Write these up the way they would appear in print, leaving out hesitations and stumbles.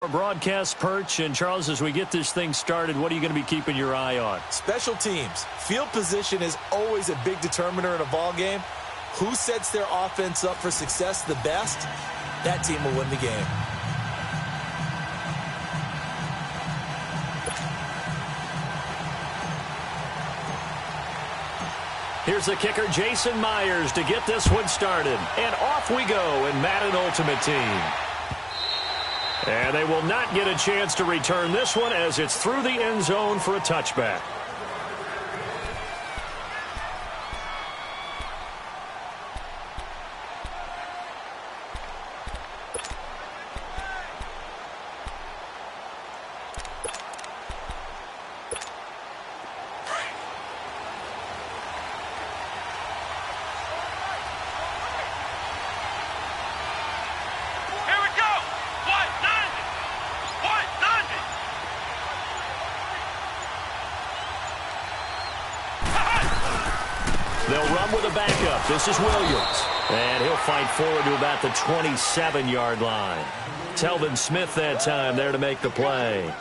Broadcast perch. And Charles, as we get this thing started, what are you going to be keeping your eye on? Special teams. Field position is always a big determiner in a ball game. Who sets their offense up for success the best, that team will win the game. Here's the kicker, Jason Myers, to get this one started. And off we go in Madden Ultimate Team. And they will not get a chance to return this one as it's through the end zone for a touchback. They'll run with a backup. This is Williams. And he'll fight forward to about the 27-yard line. Telvin Smith that time there to make the play.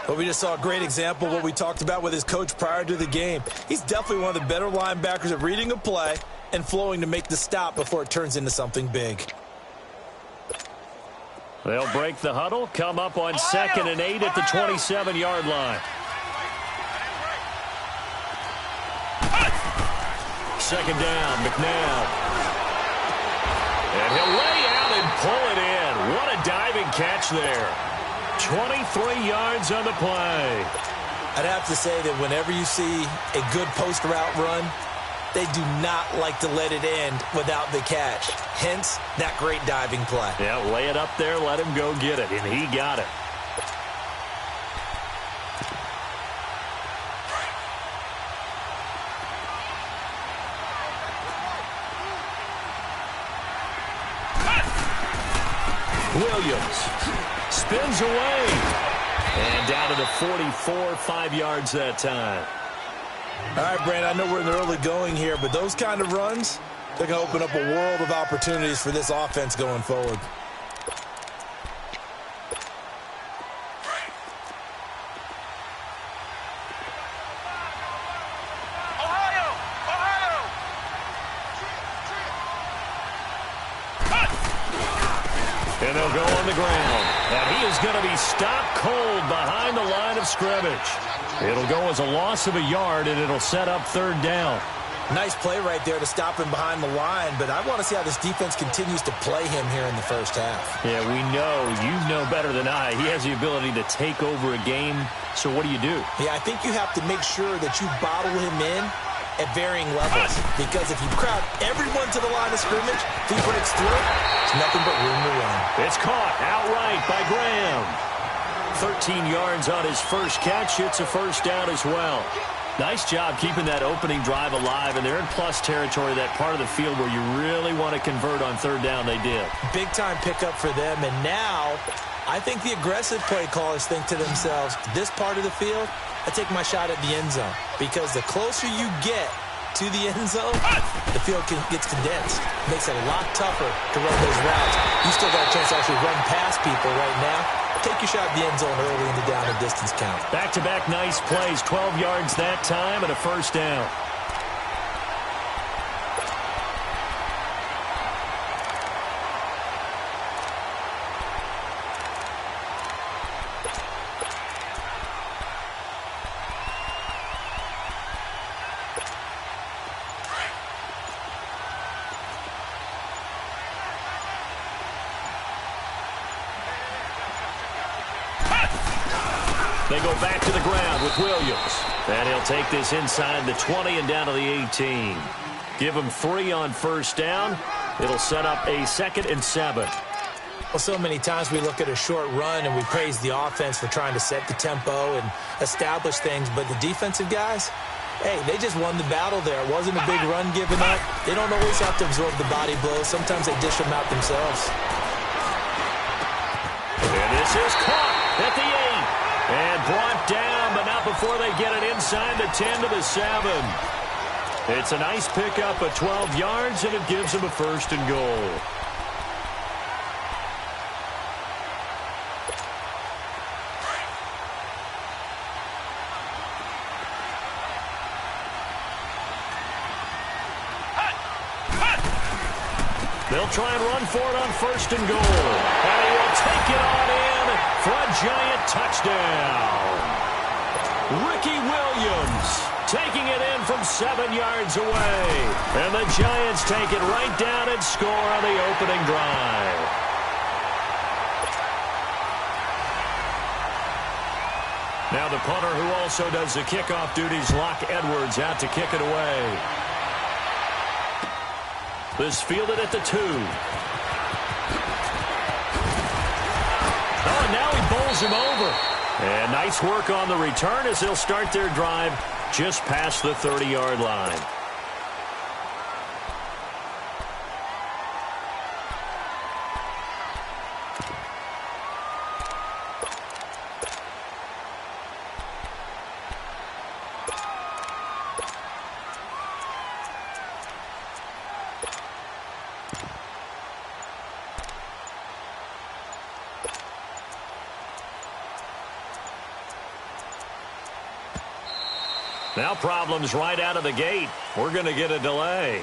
Well, we just saw a great example of what we talked about with his coach prior to the game. He's definitely one of the better linebackers at reading a play and flowing to make the stop before it turns into something big. They'll break the huddle, come up on 2nd and 8 at the 27-yard line. Second down, McNabb. And he'll lay out and pull it in. What a diving catch there. 23 yards on the play. I'd have to say that whenever you see a good post route run, they do not like to let it end without the catch. Hence, that great diving play. Yeah, lay it up there, let him go get it, and he got it. Williams spins away. And down to the 44, 5 yards that time. All right, Brandon, I know we're in the early going here, but those kind of runs, they're going to open up a world of opportunities for this offense going forward. And they'll go on the ground. And he is going to be stopped cold behind the line of scrimmage. It'll go as a loss of a yard, and it'll set up 3rd down. Nice play right there to stop him behind the line, but I want to see how this defense continues to play him here in the first half. Yeah, we know. You know better than I. He has the ability to take over a game. So what do? Yeah, I think you have to make sure that you bottle him in at varying levels, because if you crowd everyone to the line of scrimmage, if he breaks through, it's nothing but room to run. It's caught outright by Graham. 13 yards on his first catch. It's a first down as well. Nice job keeping that opening drive alive, and they're in plus territory, that part of the field where you really want to convert on 3rd down. They did. Big time pickup for them, and now I think the aggressive play callers think to themselves, this part of the field, I take my shot at the end zone, because the closer you get to the end zone, the field gets condensed. Makes it a lot tougher to run those routes. You still got a chance to actually run past people right now. Take your shot at the end zone early in the down and distance count. Back-to-back nice plays, 12 yards that time and a first down. They go back to the ground with Williams. And he'll take this inside the 20 and down to the 18. Give him 3 on first down. It'll set up a 2nd and 7. Well, so many times we look at a short run and we praise the offense for trying to set the tempo and establish things. But the defensive guys, hey, they just won the battle there. It wasn't a big run given up. They don't always have to absorb the body blows. Sometimes they dish them out themselves. And this is caught at the 8. And brought down, but not before they get it inside the 10 to the 7. It's a nice pickup of 12 yards, and it gives them a 1st and goal. They'll try and run for it on 1st and goal. And he will take it on in for a giant touchdown. Ricky Williams taking it in from 7 yards away. And the Giants take it right down and score on the opening drive. Now the punter who also does the kickoff duties, Locke Edwards, out to kick it away. This fielded at the 2. Oh, and now he bowls him over. And nice work on the return as they'll start their drive just past the 30-yard line. Now problems right out of the gate. We're going to get a delay.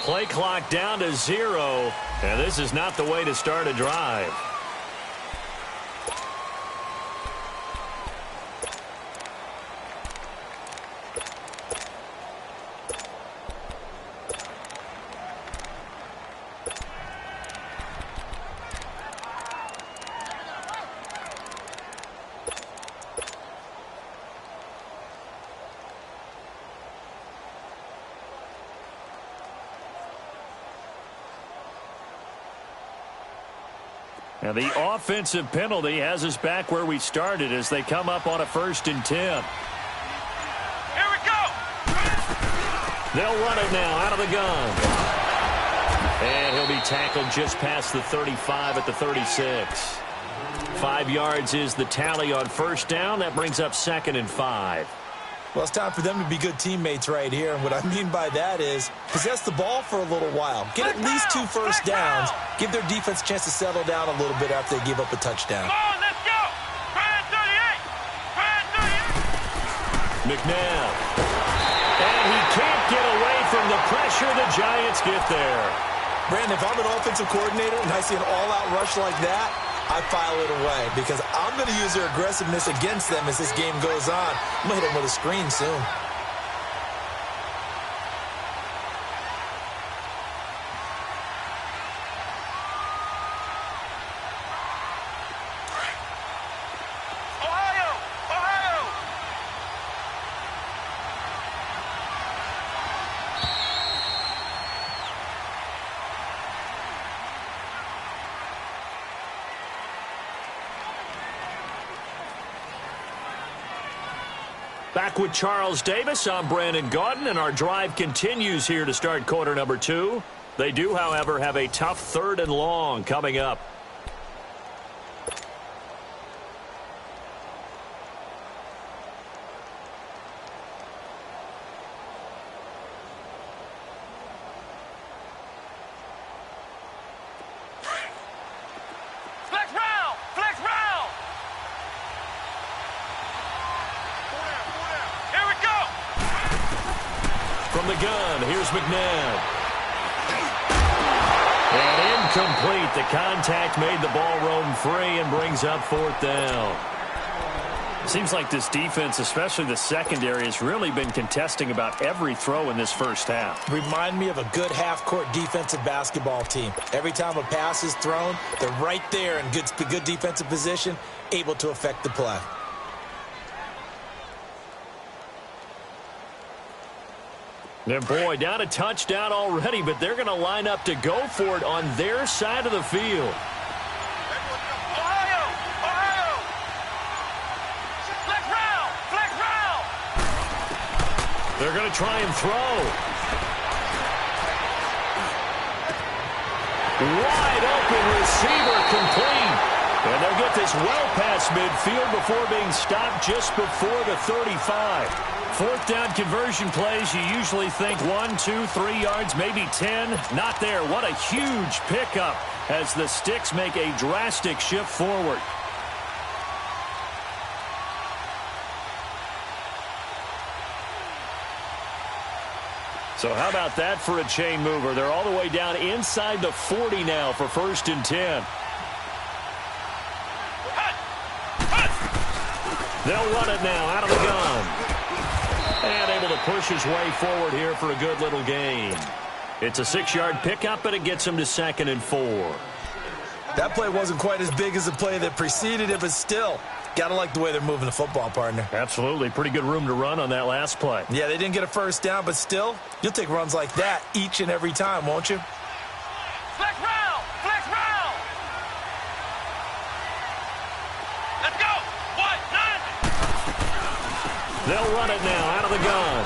Play clock down to 0, and this is not the way to start a drive. Now the offensive penalty has us back where we started as they come up on a 1st and 10. Here we go! They'll run it now out of the gun. And he'll be tackled just past the 35 at the 36. 5 yards is the tally on 1st down. That brings up 2nd and 5. Well, it's time for them to be good teammates right here. And what I mean by that is possess the ball for a little while. Get at least 2 first downs. Give their defense a chance to settle down a little bit after they give up a touchdown. Come on, let's go! Brad 38! Brad 38! McNabb. And he can't get away from the pressure. The Giants get there. Brandon, if I'm an offensive coordinator and I see an all-out rush like that, I file it away because I'm going to use their aggressiveness against them as this game goes on. I'm going to hit them with a screen soon. Ohio! Ohio! Back with Charles Davis, I'm Brandon Gaudin, and our drive continues here to start quarter number 2. They do, however, have a tough 3rd and long coming up. Flex round! Flex round! Here we go! From the gun, here's McNabb. And incomplete. The contact made the ball roam free and brings up 4th down. Seems like this defense, especially the secondary, has really been contesting about every throw in this first half. Remind me of a good half-court defensive basketball team. Every time a pass is thrown, they're right there in good defensive position, able to affect the play. And boy, down a touchdown already, but they're going to line up to go for it on their side of the field. Ohio! Ohio! They're going to try and throw. Wide open receiver complete. And they'll get this well past midfield before being stopped just before the 35. Fourth down conversion plays, you usually think 1, 2, 3 yards, maybe 10. Not there. What a huge pickup as the Sticks make a drastic shift forward. So how about that for a chain mover? They're all the way down inside the 40 now for 1st and 10. They'll run it now out of the gun. And able to push his way forward here for a good little gain. It's a 6-yard pickup, but it gets him to 2nd and 4. That play wasn't quite as big as the play that preceded it, but still, got to like the way they're moving the football, partner. Absolutely. Pretty good room to run on that last play. Yeah, they didn't get a first down, but still, you'll take runs like that each and every time, won't you? Flex round! Flex round! Let's go! 1, 9! They'll run it now out of the gun.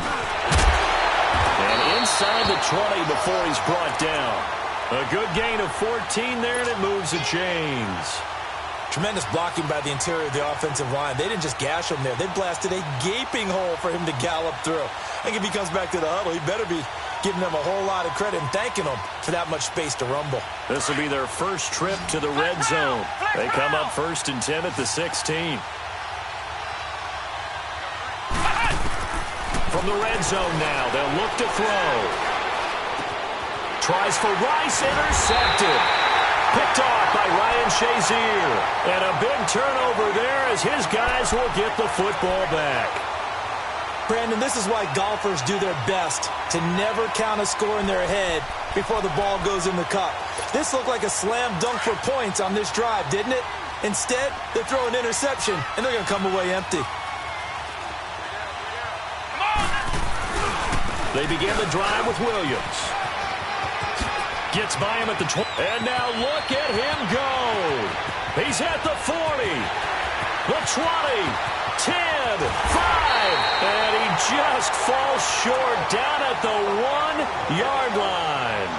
And inside the 20 before he's brought down. A good gain of 14 there, and it moves the chains. Tremendous blocking by the interior of the offensive line. They didn't just gash him there. They blasted a gaping hole for him to gallop through. I think if he comes back to the huddle, he better be giving them a whole lot of credit and thanking them for that much space to rumble. This will be their first trip to the red zone. They come up 1st and 10 at the 16. From the red zone now, they'll look to throw. Tries for Rice, intercepted. Picked off by Ryan Shazier. And a big turnover there as his guys will get the football back. Brandon, this is why golfers do their best to never count a score in their head before the ball goes in the cup. This looked like a slam dunk for points on this drive, didn't it? Instead, they throw an interception, and they're going to come away empty. They begin the drive with Williams. Gets by him at the 20. And now look at him go. He's at the 40. The 20. 10. 5. And he just falls short down at the 1-yard line.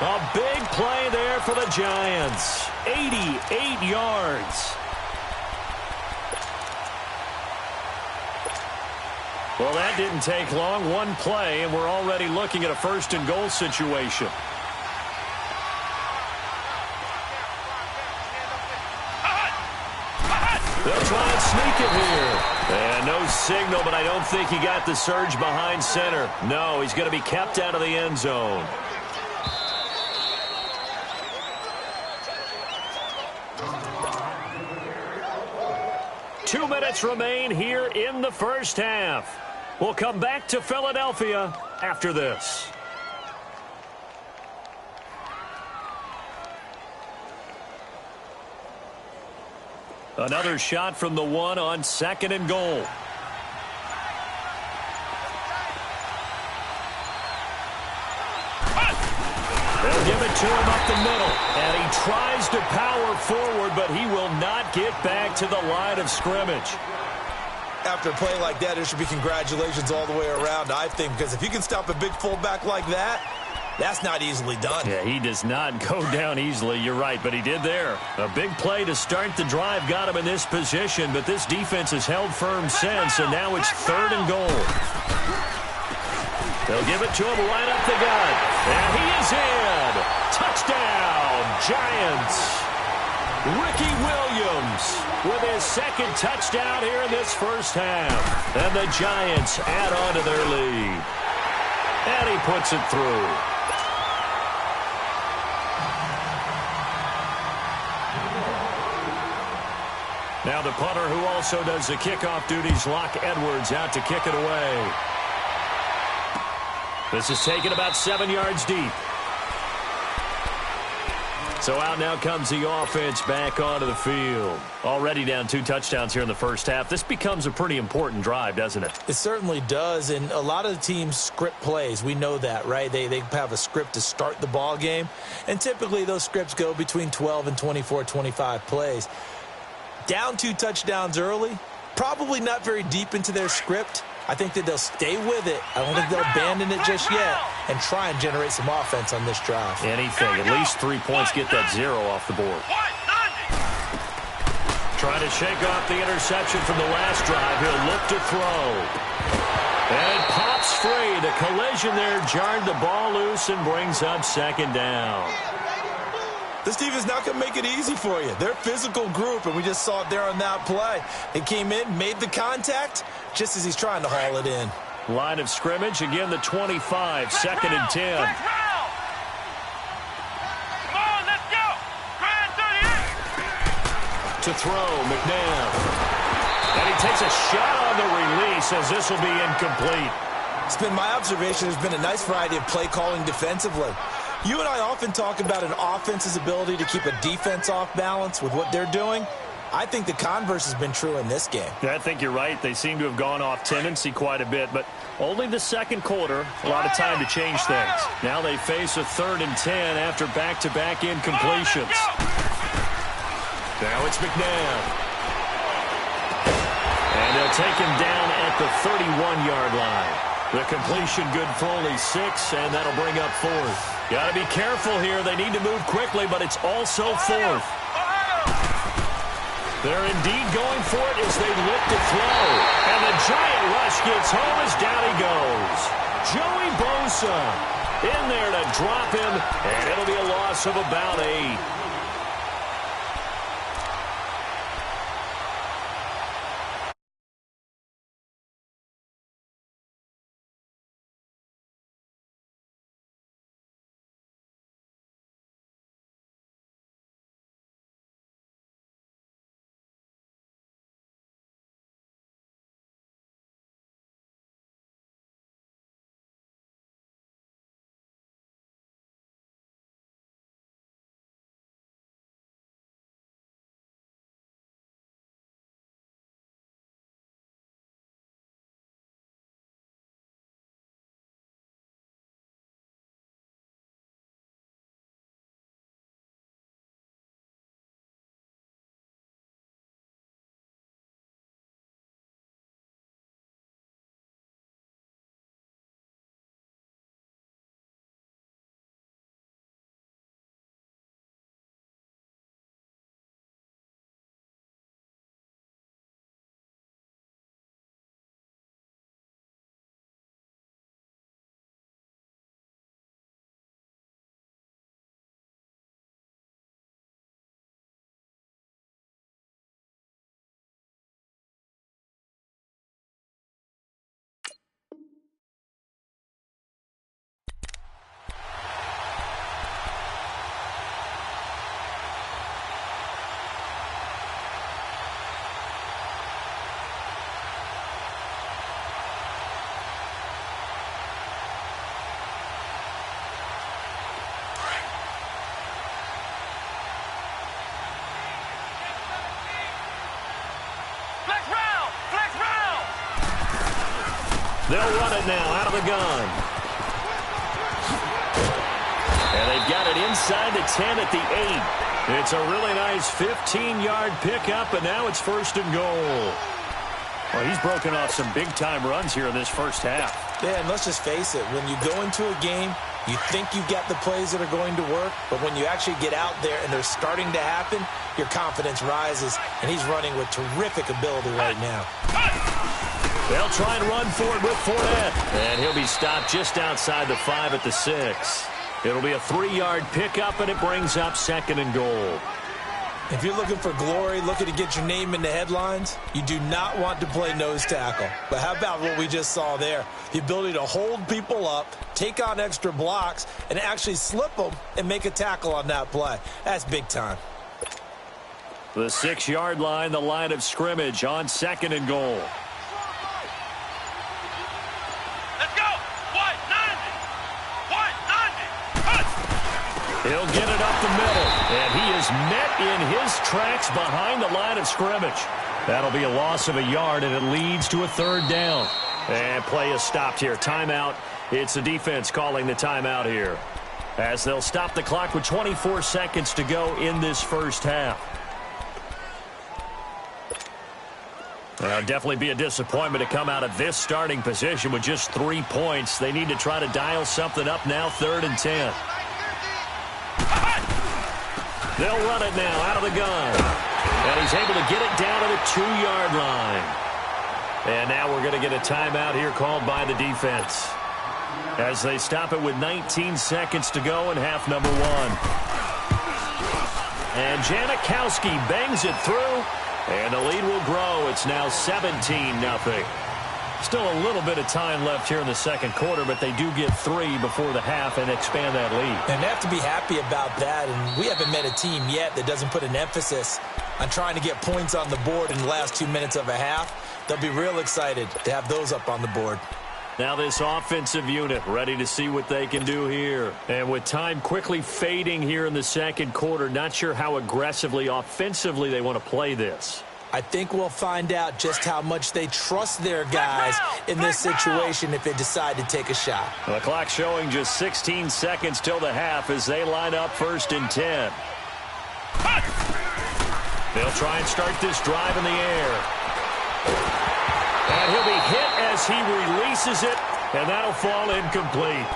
A big play there for the Giants. 88 yards. Well, that didn't take long. One play, and we're already looking at a 1st and goal situation. They'll try and sneak it here. And no signal, but I don't think he got the surge behind center. No, he's going to be kept out of the end zone. Two minutes remain here in the first half. We'll come back to Philadelphia after this. Another shot from the 1 on 2nd and goal. They'll give it to him up the middle. And he tries to power forward, but he will not get back to the line of scrimmage. After a play like that, there should be congratulations all the way around, I think, because if you can stop a big fullback like that, that's not easily done. Yeah, he does not go down easily. You're right, but he did there. A big play to start the drive got him in this position, but this defense has held firm since, and now it's 3rd and goal. They'll give it to him right up the gut. And he is in. Touchdown, Giants. Ricky Williams with his 2nd touchdown here in this first half. And the Giants add on to their lead. And he puts it through. Now the punter who also does the kickoff duties, Locke Edwards, out to kick it away. This is taken about 7 yards deep. So out now comes the offense back onto the field. Already down 2 touchdowns here in the first half. This becomes a pretty important drive, doesn't it? It certainly does, and a lot of the teams script plays. We know that, right? They have a script to start the ball game, and typically those scripts go between 12 and 24, 25 plays. Down 2 touchdowns early, probably not very deep into their script. I think that they'll stay with it. I don't think they'll abandon it just yet and try and generate some offense on this drive. Anything. At least 3 points, get that 0 off the board. Trying to shake off the interception from the last drive. He'll look to throw. And it pops free. The collision there jarred the ball loose and brings up second down. This defense not going to make it easy for you. They're a physical group, and we just saw it there on that play. It came in, made the contact, just as he's trying to haul it in. Line of scrimmage, again the 25, second and 10. Come on, let's go. Grand 38. To throw, McNabb. And he takes a shot on the release as this will be incomplete. It's been my observation there's been a nice variety of play calling defensively. You and I often talk about an offense's ability to keep a defense off balance with what they're doing. I think the converse has been true in this game. Yeah, I think you're right. They seem to have gone off tendency quite a bit, but only the second quarter, a lot of time to change things. Now they face a 3rd and 10 after back-to-back incompletions. Now it's McNabb. And they'll take him down at the 31-yard line. The completion good for only 6, and that'll bring up 4th. Got to be careful here. They need to move quickly, but it's also 4th. They're indeed going for it as they look to throw. And the giant rush gets home as down he goes. Joey Bosa in there to drop him, and it'll be a loss of about 8. They'll run it now out of the gun. And they've got it inside the 10 at the 8. It's a really nice 15-yard pickup, and now it's 1st and goal. Well, he's broken off some big-time runs here in this first half. Yeah, and let's just face it. When you go into a game, you think you've got the plays that are going to work, but when you actually get out there and they're starting to happen, your confidence rises, and he's running with terrific ability right now. They'll try and run for it with Fournette. And he'll be stopped just outside the 5 at the 6. It'll be a 3-yard pickup, and it brings up 2nd and goal. If you're looking for glory, looking to get your name in the headlines, you do not want to play nose tackle. But how about what we just saw there? The ability to hold people up, take on extra blocks, and actually slip them and make a tackle on that play. That's big time. The 6-yard line, the line of scrimmage on 2nd and goal. He'll get it up the middle, and he is met in his tracks behind the line of scrimmage. That'll be a loss of a yard, and it leads to a 3rd down. And play is stopped here. Timeout. It's the defense calling the timeout here, as they'll stop the clock with 24 seconds to go in this first half. Definitely be a disappointment to come out of this starting position with just 3 points. They need to try to dial something up now, 3rd and 10. They'll run it now out of the gun. And he's able to get it down to the 2-yard line. And now we're going to get a timeout here called by the defense, as they stop it with 19 seconds to go in half number 1. And Janikowski bangs it through. And the lead will grow. It's now 17-0. Still a little bit of time left here in the second quarter, but they do get 3 before the half and expand that lead. And they have to be happy about that. And we haven't met a team yet that doesn't put an emphasis on trying to get points on the board in the last 2 minutes of a half. They'll be real excited to have those up on the board. Now this offensive unit ready to see what they can do here. And with time quickly fading here in the second quarter, not sure how aggressively offensively they want to play this. I think we'll find out just how much they trust their guys in this situation if they decide to take a shot. Well, the clock showing just 16 seconds till the half as they line up 1st and 10. They'll try and start this drive in the air. And he'll be hit as he releases it, and that'll fall incomplete.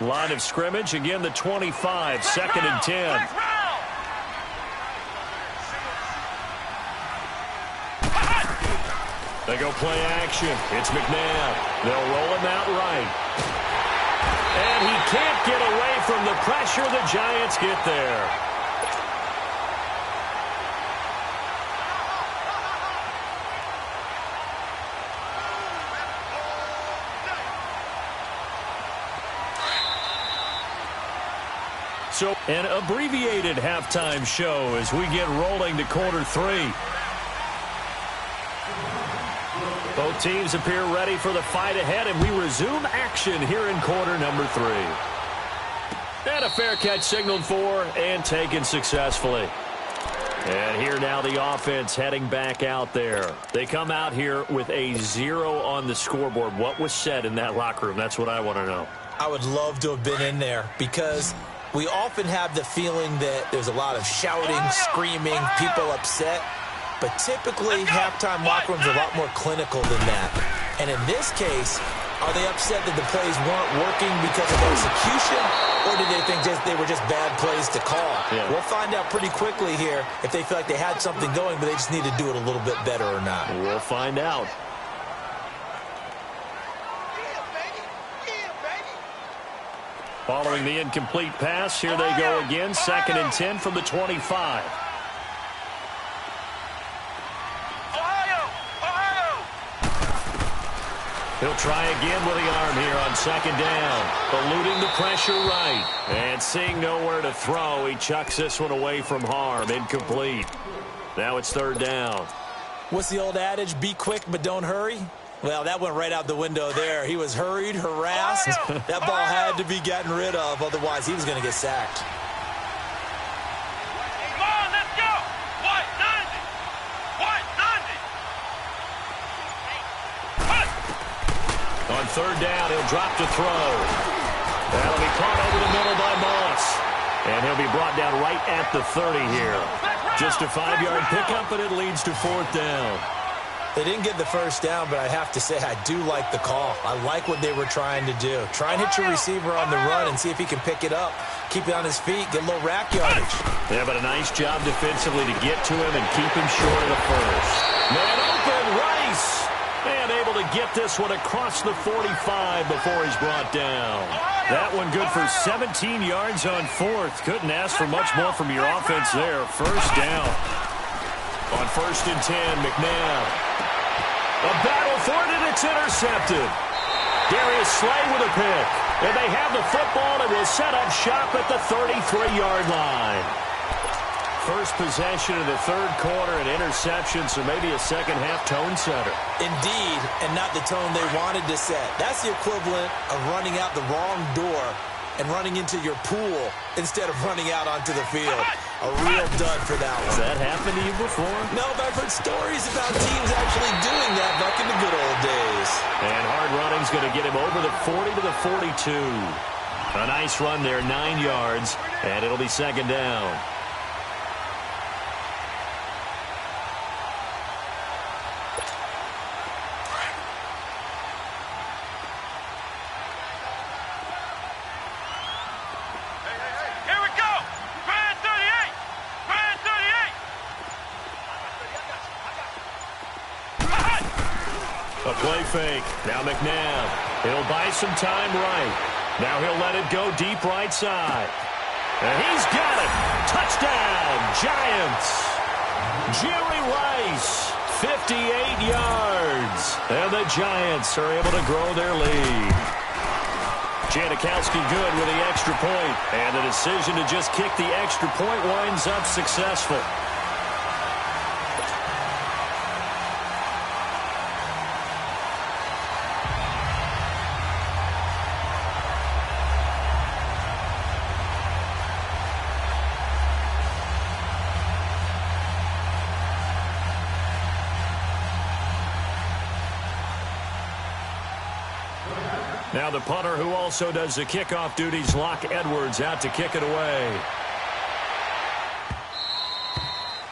Line of scrimmage, again the 25, 2nd and 10. They go play action. It's McNabb. They'll roll him out right. And he can't get away from the pressure. The Giants get there. So an abbreviated halftime show as we get rolling to quarter 3. Both teams appear ready for the fight ahead, and we resume action here in quarter number 3. And a fair catch signaled for and taken successfully. And here now the offense heading back out there. They come out here with a 0 on the scoreboard. What was said in that locker room? That's what I want to know. I would love to have been in there because we often have the feeling that there's a lot of shouting, screaming, people upset. But typically, halftime locker rooms are a lot more clinical than that. And in this case, are they upset that the plays weren't working because of execution, or did they think they were just bad plays to call? Yeah. We'll find out pretty quickly here if they feel like they had something going, but they just need to do it a little bit better or not. We'll find out. Following the incomplete pass, here they go again, 2nd and 10 from the 25. He'll try again with the arm here on 2nd down. Eluding the pressure right. And seeing nowhere to throw, he chucks this one away from harm. Incomplete. Now it's 3rd down. What's the old adage? Be quick, but don't hurry? Well, that went right out the window there. He was hurried, harassed. That ball had to be gotten rid of. Otherwise, he was going to get sacked. Come on, let's go. White 90. White 90. On 3rd down, he'll drop to throw. That'll be caught over the middle by Moss. And he'll be brought down right at the 30 here. Just a 5-yard pickup, and it leads to 4th down. They didn't get the 1st down, but I have to say I do like the call. I like what they were trying to do. Try and hit your receiver on the run and see if he can pick it up. Keep it on his feet, get a little rack yardage. Yeah, but a nice job defensively to get to him and keep him short of the 1st. Man open, Rice. And able to get this one across the 45 before he's brought down. That one good for 17 yards on 4th. Couldn't ask for much more from your offense there. 1st down. On 1st and 10, McNabb. A battle for it, and it's intercepted. Darius Slay with a pick. And they have the football and will set up shop at the 33-yard line. First possession of the 3rd quarter, an interception, so maybe a second-half tone setter. Indeed, and not the tone they wanted to set. That's the equivalent of running out the wrong door and running into your pool instead of running out onto the field. A real dud for that one. Has that happened to you before? No, but I've heard stories about teams actually doing that back in the good old days. And hard running's going to get him over the 40 to the 42. A nice run there, 9 yards, and it'll be second down. A play fake. Now McNabb. He'll buy some time right. Now he'll let it go deep right side. And he's got it. Touchdown, Giants. Jerry Rice, 58 yards. And the Giants are able to grow their lead. Janikowski good with the extra point. And the decision to just kick the extra point winds up successful. Now the punter who also does the kickoff duties, Locke Edwards, out to kick it away.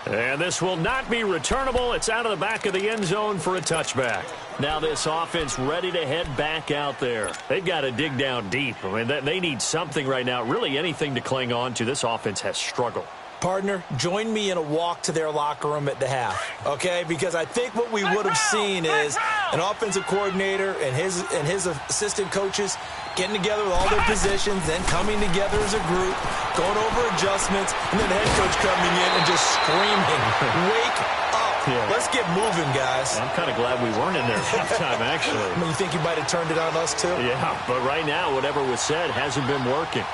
And this will not be returnable. It's out of the back of the end zone for a touchback. Now this offense ready to head back out there. They've got to dig down deep. I mean, they need something right now, really anything to cling on to. This offense has struggled. Partner, join me in a walk to their locker room at the half, okay? Because I think what we would have seen is an offensive coordinator and his assistant coaches getting together with all their positions, then coming together as a group, going over adjustments, and then the head coach coming in and just screaming, wake up. Yeah. Let's get moving, guys. I'm kind of glad we weren't in there at halftime, actually. I mean, you think you might have turned it on us, too? Yeah, but right now, whatever was said hasn't been working.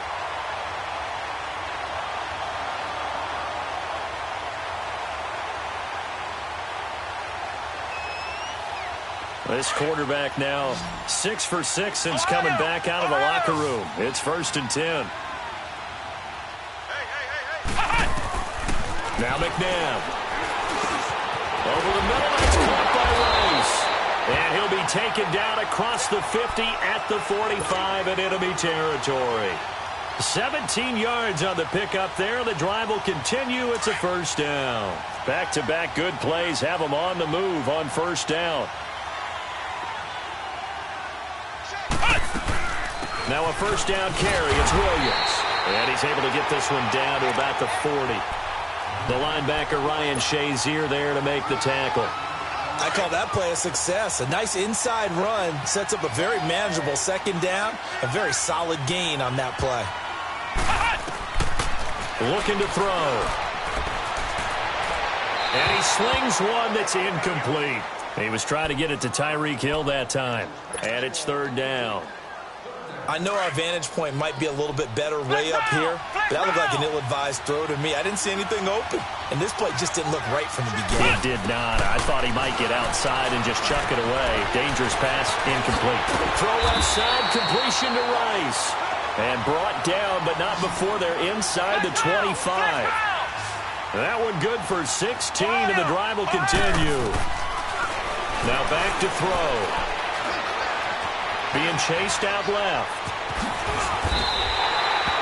This quarterback now 6 for 6 since coming back out of the locker room. It's 1st and 10. Now McNabb. Over the middle, that's caught by Rice. And he'll be taken down across the 50 at the 45 in enemy territory. 17 yards on the pickup there. The drive will continue. It's a 1st down. Back-to-back good plays have them on the move on 1st down. Now a 1st down carry. It's Williams. And he's able to get this one down to about the 40. The linebacker Ryan Shazier there to make the tackle. I call that play a success. A nice inside run sets up a very manageable 2nd down. A very solid gain on that play. Looking to throw. And he slings one that's incomplete. He was trying to get it to Tyreek Hill that time. And it's 3rd down. I know our vantage point might be a little bit better way up here, but that looked like an ill-advised throw to me. I didn't see anything open, and this play just didn't look right from the beginning. It did not. I thought he might get outside and just chuck it away. Dangerous pass, incomplete. Throw outside, completion to Rice. And brought down, but not before they're inside the 25. That one good for 16, and the drive will continue. Now back to throw. Being chased out left.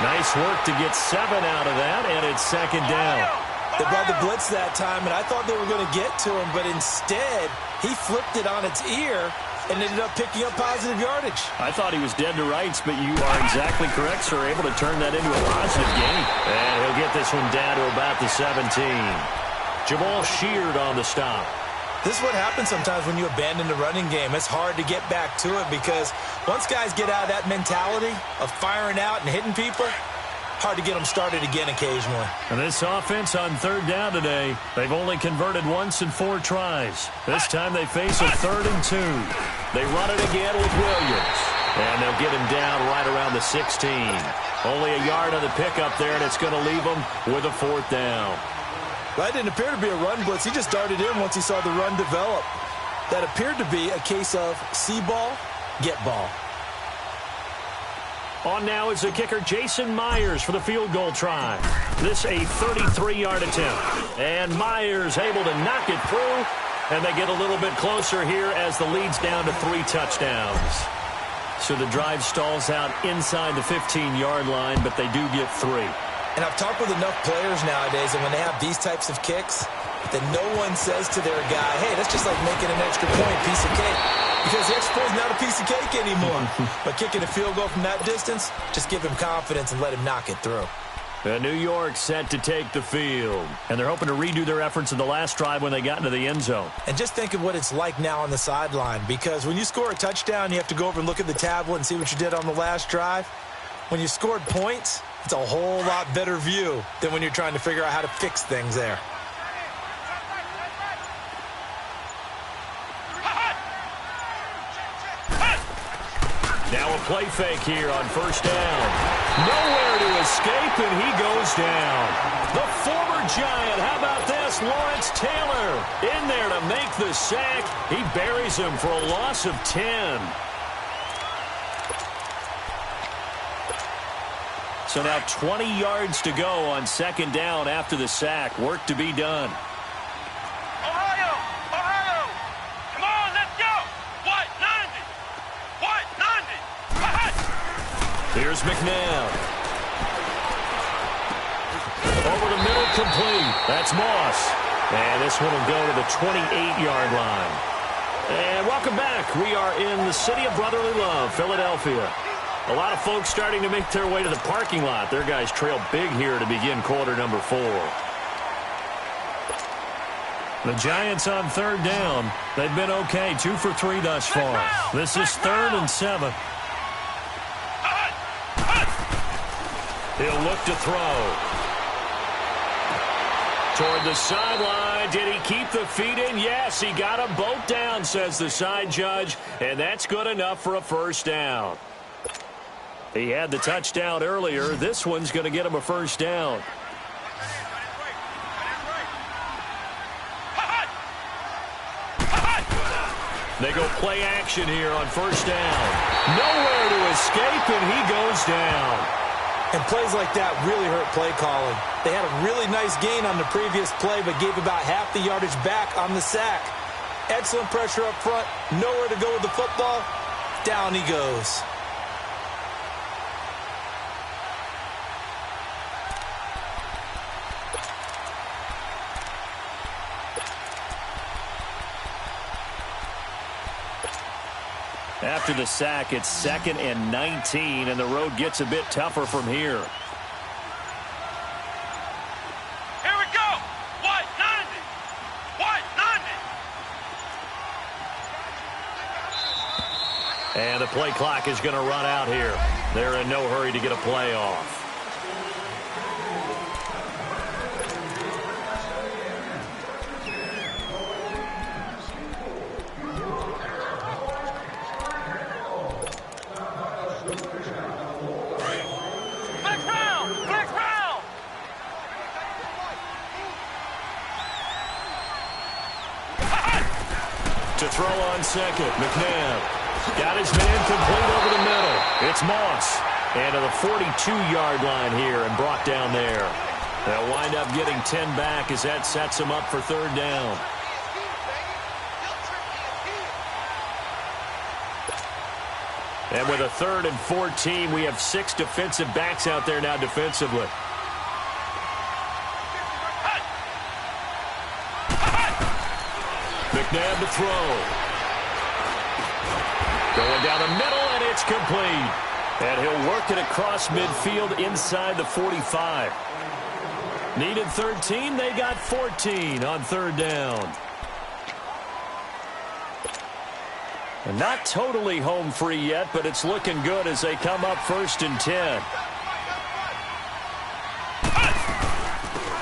Nice work to get 7 out of that, and it's 2nd down. They brought the blitz that time, and I thought they were going to get to him, but instead, he flipped it on its ear and ended up picking up positive yardage. I thought he was dead to rights, but you are exactly correct, sir. Able to turn that into a positive gain. And he'll get this one down to about the 17. Jamal Sheard on the stop. This is what happens sometimes when you abandon the running game. It's hard to get back to it because once guys get out of that mentality of firing out and hitting people, hard to get them started again occasionally. And this offense on 3rd down today, they've only converted once in 4 tries. This time they face a 3rd and 2. They run it again with Williams. And they'll get him down right around the 16. Only a yard on the pickup there, and it's going to leave them with a 4th down. That didn't appear to be a run blitz. He just darted in once he saw the run develop. That appeared to be a case of see ball, get ball. On now is the kicker Jason Myers for the field goal try. This a 33-yard attempt. And Myers able to knock it through. And they get a little bit closer here as the lead's down to 3 touchdowns. So the drive stalls out inside the 15-yard line, but they do get 3. And I've talked with enough players nowadays, and when they have these types of kicks, that no one says to their guy, hey, that's just like making an extra point, piece of cake. Because the extra point is not a piece of cake anymore. But kicking a field goal from that distance, just give him confidence and let him knock it through. New York set to take the field. And they're hoping to redo their efforts in the last drive when they got into the end zone. And just think of what it's like now on the sideline. Because when you score a touchdown, you have to go over and look at the tablet and see what you did on the last drive. When you scored points, it's a whole lot better view than when you're trying to figure out how to fix things there. Now a play fake here on first down. Nowhere to escape, and he goes down. The former Giant, how about this? Lawrence Taylor in there to make the sack. He buries him for a loss of 10. So now 20 yards to go on second down after the sack. Work to be done. Here's McNabb. Over the middle, complete. That's Moss. And this one will go to the 28-yard line. And welcome back. We are in the city of brotherly love, Philadelphia. A lot of folks starting to make their way to the parking lot. Their guys trail big here to begin quarter number 4. The Giants on third down. They've been okay, 2 for 3 thus far. This is 3rd and 7. He'll look to throw. Toward the sideline. Did he keep the feet in? Yes, he got them both down, says the side judge. And that's good enough for a first down. He had the touchdown earlier. This one's going to get him a first down. They go play action here on first down. Nowhere to escape, and he goes down. And plays like that really hurt play calling. They had a really nice gain on the previous play, but gave about half the yardage back on the sack. Excellent pressure up front. Nowhere to go with the football. Down he goes. After the sack, it's 2nd and 19, and the road gets a bit tougher from here. Here we go. White 90. White 90. And the play clock is going to run out here. They're in no hurry to get a play off. To throw on second, McNabb got his man complete over the middle. It's Moss. And to the 42-yard line here and brought down there. They'll wind up getting 10 back as that sets them up for third down. And with a 3rd and 14, we have 6 defensive backs out there now defensively. McNabb to throw. Going down the middle, and it's complete. And he'll work it across midfield inside the 45. Needed 13, they got 14 on third down. And not totally home free yet, but it's looking good as they come up 1st and 10.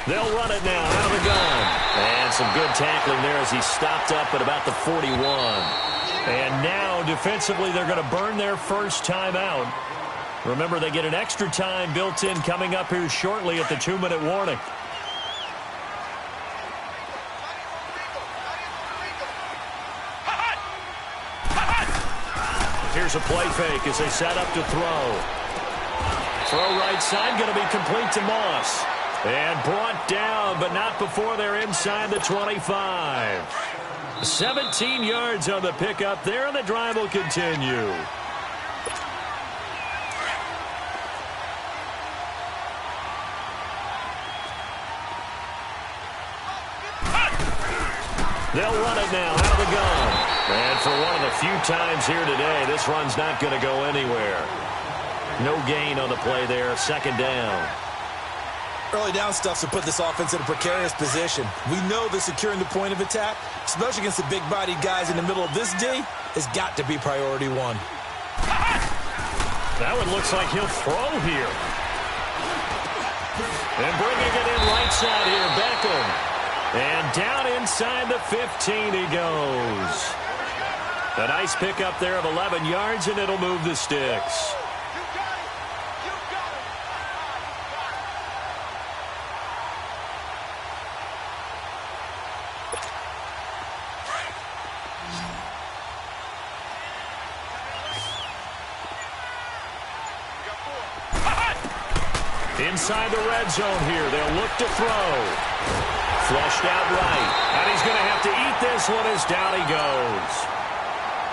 They'll run it now out of the gun. And some good tackling there as he stopped up at about the 41. And now, defensively, they're going to burn their first time out. Remember, they get an extra time built in coming up here shortly at the 2-minute warning. Here's a play fake as they set up to throw. Throw right side, going to be complete to Moss. And brought down, but not before they're inside the 25. 17 yards on the pickup there, and the drive will continue. They'll run it now out of the gun. And for one of the few times here today, this run's not going to go anywhere. No gain on the play there, second down. Early down stuffs will put this offense in a precarious position. We know that securing the point of attack, especially against the big-bodied guys in the middle of this D, has got to be priority one. That one looks like he'll throw here. And bringing it in right side here, Beckham. And down inside the 15 he goes. A nice pickup there of 11 yards, and it'll move the sticks. Inside the red zone here, they'll look to throw. Flushed out right, and he's going to have to eat this one as down he goes.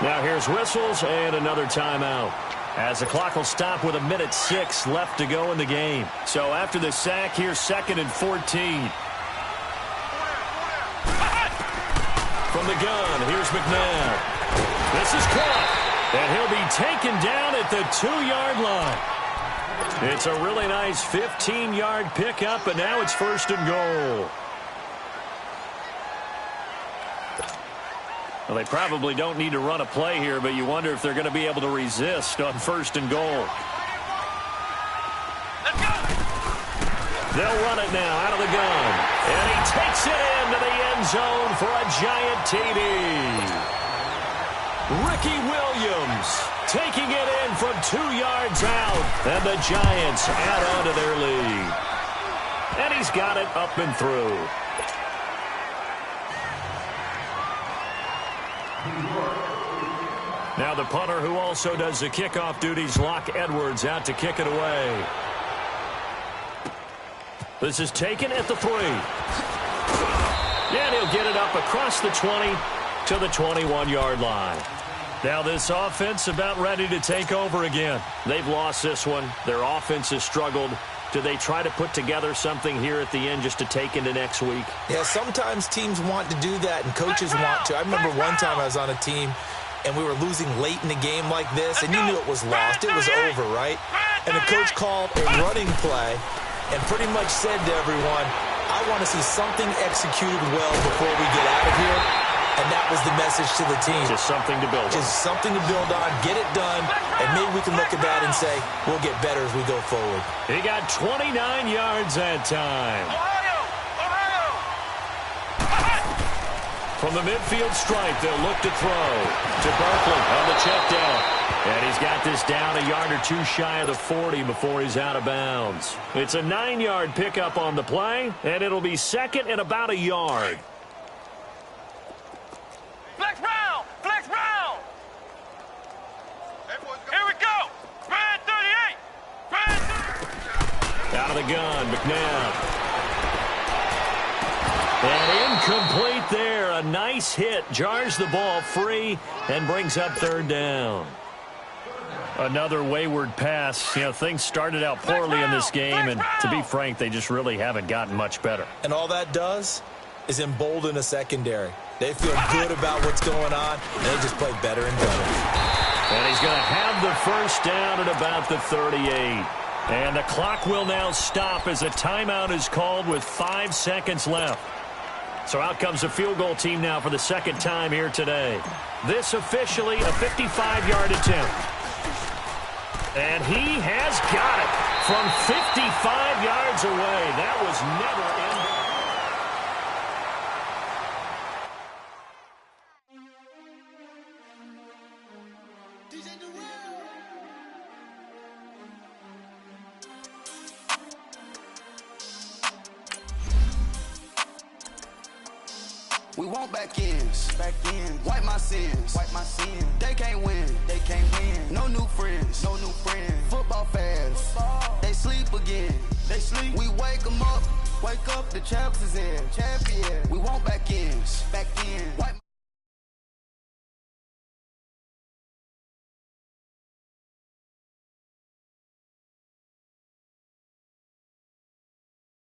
Now here's whistles and another timeout, as the clock will stop with 1:06 left to go in the game. So after the sack, here's 2nd and 14. From the gun, here's McNabb. This is caught, and he'll be taken down at the 2-yard line. It's a really nice 15-yard pickup, and now it's 1st and goal. Well, they probably don't need to run a play here, but you wonder if they're going to be able to resist on 1st and goal. They'll run it now out of the gun. And he takes it into the end zone for a giant TD. Ricky Williams taking it in from 2 yards out. And the Giants add on to their lead. And he's got it up and through. Now the punter, who also does the kickoff duties, Locke Edwards, out to kick it away. This is taken at the 3. And he'll get it up across the 20 to the 21-yard line. Now this offense about ready to take over again. They've lost this one. Their offense has struggled. Do they try to put together something here at the end just to take into next week? Yeah, sometimes teams want to do that and coaches want to. I remember one time I was on a team and we were losing late in the game like this, and you knew it was lost. It was over, right? And the coach called a running play and pretty much said to everyone, I want to see something executed well before we get out of here. And that was the message to the team. Just something to build on. Just something to build on, get it done, and maybe we can look at that and say, we'll get better as we go forward. He got 29 yards that time. From the midfield stripe, they'll look to throw to Berkeley on the check down. And he's got this down a yard or two shy of the 40 before he's out of bounds. It's a 9-yard pickup on the play, and it'll be 2nd and about a yard. Flex round! Flex round! Here we go! Brand 38! Brand 38! Out of the gun, McNabb. And incomplete there. A nice hit. Jars the ball free and brings up 3rd down. Another wayward pass. You know, things started out poorly in this game, and to be frank, they just really haven't gotten much better. And all that does is embolden a secondary. They feel good about what's going on, and they just play better and better. And he's going to have the 1st down at about the 38. And the clock will now stop as a timeout is called with 5 seconds left. So out comes the field goal team now for the 2nd time here today. This officially a 55-yard attempt. And he has got it from 55 yards away. That was never ending. We want back ends. Wipe my sins. They can't win. No new friends. Football fans. They sleep again. We wake them up. The champs is in. We want back ends. Wipe